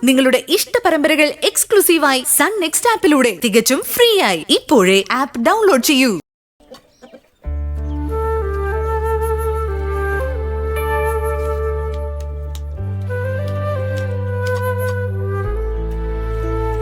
നിങ്ങളുടെ ഇഷ്ട പരമ്പരകൾ എക്സ്ക്ലൂസീവായി സൺ നെക്സ്റ്റ് ആപ്പിലൂടെ തികച്ചും ഫ്രീ ആയി ഇപ്പോഴേ ആപ്പ് ഡൗൺലോഡ് ചെയ്യൂ.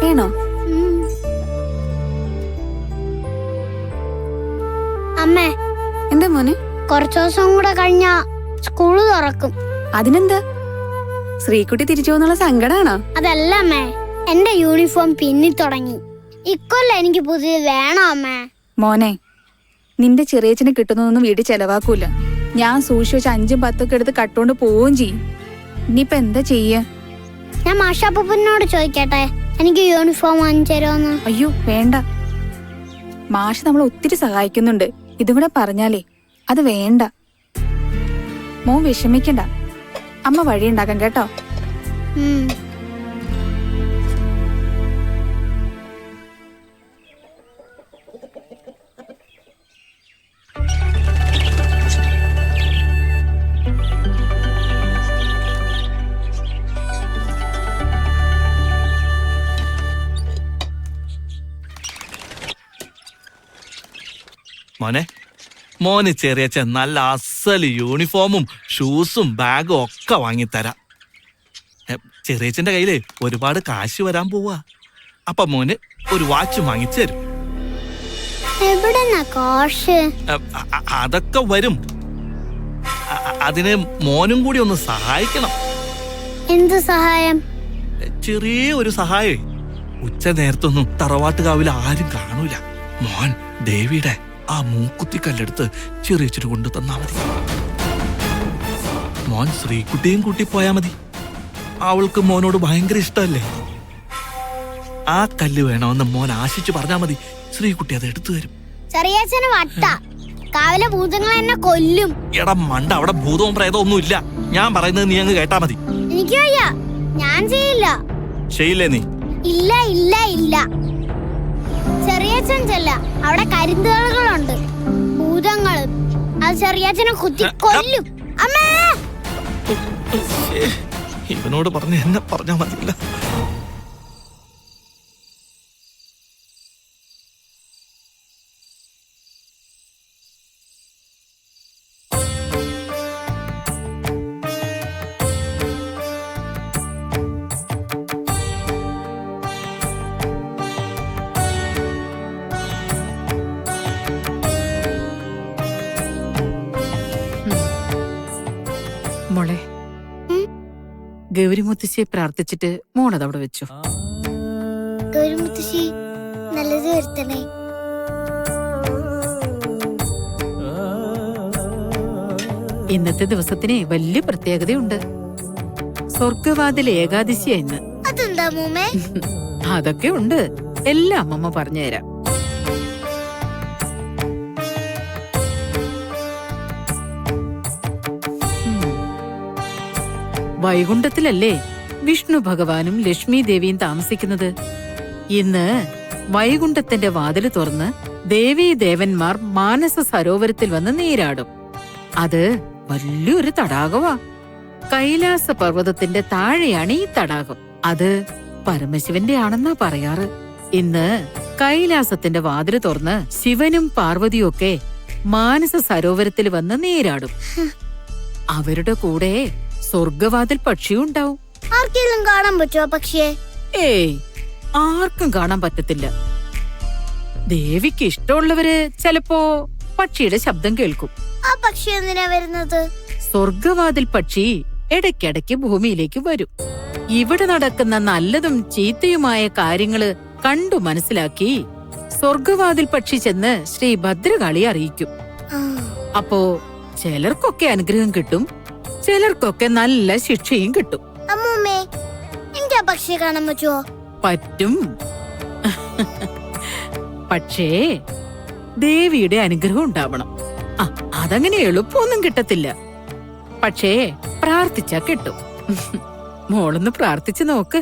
വേണോ? അമ്മേ, എന്താ മോനെ? കുറച്ചു ദിവസം കൂടെ കഴിഞ്ഞ സ്കൂള് തുറക്കും. അതിനെന്താ? ശ്രീകുട്ടി തിരിച്ചു പോകുന്നുള്ള സങ്കടാണോ? അതല്ല അമ്മേ, എന്റെ യൂണിഫോം പിന്നി തുടങ്ങി. ഇക്കൊല്ലം എനിക്ക് പുതിയത് വേണം അമ്മേ. മോനെ, നിന്റെ ചെറിയച്ഛന് കിട്ടുന്നതൊന്നും വീട്ടിൽ ചെലവാക്കൂല. ഞാൻ സൂക്ഷിച്ച് വെച്ച് 5ഉം 10ഒക്കെ എടുത്ത് കട്ടോണ്ട് പോവുകയും ചെയ്യും. ഇനിയിപ്പൊ എന്താ ചെയ്യ? ഞാൻ മാഷാപ്പൂപ്പനോട് ചോദിക്കട്ടെ, എനിക്ക് യൂണിഫോം വാങ്ങിച്ചു തരുമോന്ന്? അയ്യോ വേണ്ട, മാഷ് നമ്മളെ ഒത്തിരി സഹായിക്കുന്നുണ്ട്. ഇതും കൂടെ പറഞ്ഞാലേ അത് വേണ്ട. മോൻ വിഷമിക്കണ്ട, അമ്മ വഴിയുണ്ടാക്കാം കേട്ടോ. മോനെ, മോന് ചെറിയച്ഛ നല്ല അസല് യൂണിഫോമും ഷൂസും ബാഗും ഒക്കെ വാങ്ങിത്തരാം. ചെറിയച്ഛന്റെ കയ്യില് ഒരുപാട് കാശ് വരാൻ പോവാ. അപ്പൊ മോന് ഒരു വാച്ച് വാങ്ങിച്ചു തരും. അതൊക്കെ വരും. അതിന് മോനും കൂടി ഒന്ന് സഹായിക്കണം. എന്ത് സഹായം? ചെറിയ ഒരു സഹായേ. ഉച്ച നേരത്തൊന്നും തറവാട്ടുകാവിൽ ആരും കാണൂല. മോൻ ദേവിയുടെ ആ മൂക്കുത്തിക്കല്ലെടുത്ത് ചെറിയച്ചിട്ട് കൊണ്ടു തന്നാ മതി. മോൻ ശ്രീകുട്ടിയും കൂട്ടി പോയാ മതി. അവൾക്ക് മോനോട് ഭയങ്കര ഇഷ്ടമല്ലേ. ആ കല്ല് വേണമെന്ന് മോൻ ആശിച്ചു പറഞ്ഞാ മതി. ശ്രീകുട്ടി അത് എടുത്തു തരും. ചെറിയച്ഛന് വട്ട, കാവിലെ ഭൂതങ്ങൾ എന്നെ കൊല്ലും. എടാ മണ്ട, അവിടെ ഭൂതവും പ്രേതവും ഒന്നും ഇല്ല. ഞാൻ പറയുന്നത് നീ അങ്ങ് കേട്ടാ മതി. എനിക്ക് വയ്യ, ഞാൻ ചെയ്യില്ല. ചെയ്യില്ലേ നീ? ഇല്ല ഇല്ല ഇല്ല. ചെറിയച്ഛൻ ചെല്ല, അവിടെ കരിന്തകളുണ്ട്, ഭൂതങ്ങള്. അത് ചെറിയച്ഛനെ കുത്തി കൊല്ലും. അമ്മേ, ഇവനോട് പറഞ്ഞ എന്നെ പറഞ്ഞാ മതിയല്ല. മോളെ, ഗൗരി മുത്തശ്ശിയെ പ്രാർത്ഥിച്ചിട്ട് മോളത് അവിടെ വെച്ചു. ഗൗരി മുത്തശ്ശി നല്ലത് വരുത്തണേ. ഇന്നത്തെ ദിവസത്തിന് വലിയ പ്രത്യേകതയുണ്ട്. സ്വർഗവാതിൽ ഏകാദശിയാ ഇന്ന്. അതെന്താ മൂമ്മേ? അതൊക്കെ ഉണ്ട്, എല്ലാം അമ്മമ്മ പറഞ്ഞുതരാം. വൈകുണ്ഠത്തിലല്ലേ വിഷ്ണു ഭഗവാനും ലക്ഷ്മി ദേവിയും താമസിക്കുന്നത്. ഇന്ന് വൈകുണ്ഠത്തിന്റെ വാതില് തുറന്ന് ദേവീ ദേവന്മാർ മാനസ സരോവരത്തിൽ വന്ന് നീരാടും. അത് വലിയൊരു തടാകവാ. കൈലാസ പർവ്വതത്തിന്റെ താഴെയാണ് ഈ തടാകം. അത് പരമശിവന്റെ ആണെന്നാ പറയാറ്. ഇന്ന് കൈലാസത്തിന്റെ വാതില് തുറന്ന് ശിവനും പാർവതിയും ഒക്കെ മാനസ സരോവരത്തിൽ വന്ന് നീരാടും. അവരുടെ കൂടെ സ്വർഗവാതിൽ പക്ഷിയും ഉണ്ടാവും. ആർക്കെങ്കിലും കാണാൻ പറ്റുമോ പക്ഷിയെ? ഏയ്, ആർക്കും കാണാൻ പറ്റത്തില്ല. ദേവിക്ക് ഇഷ്ടമുള്ളവര് ചിലപ്പോ പക്ഷിയുടെ ശബ്ദം കേൾക്കും. ആ പക്ഷി എന്തിനാ വരുന്നത്? സ്വർഗവാതിൽ പക്ഷി ഇടയ്ക്കിടയ്ക്ക് ഭൂമിയിലേക്ക് വരും. ഇവിടെ നടക്കുന്ന നല്ലതും ചീത്തയുമായ കാര്യങ്ങള് കണ്ടു മനസ്സിലാക്കി സ്വർഗവാതിൽ പക്ഷി ചെന്ന് ശ്രീ ഭദ്രകാളിയെ അറിയിക്കും. അപ്പോ ചിലർക്കൊക്കെ അനുഗ്രഹം കിട്ടും, ചിലർക്കൊക്കെ നല്ല ശിക്ഷയും കിട്ടും. അമ്മൂമ്മേ, എനിക്ക് ആ പക്ഷിയെ കാണാൻ പറ്റുമോ? പറ്റും. പക്ഷേ ദേവിയുടെ അനുഗ്രഹം ഉണ്ടാവണം. അതങ്ങനെ എളുപ്പമൊന്നും കിട്ടത്തില്ല. പക്ഷേ പ്രാർത്ഥിച്ചാ കിട്ടും. മോളൊന്ന് പ്രാർത്ഥിച്ചു നോക്ക്.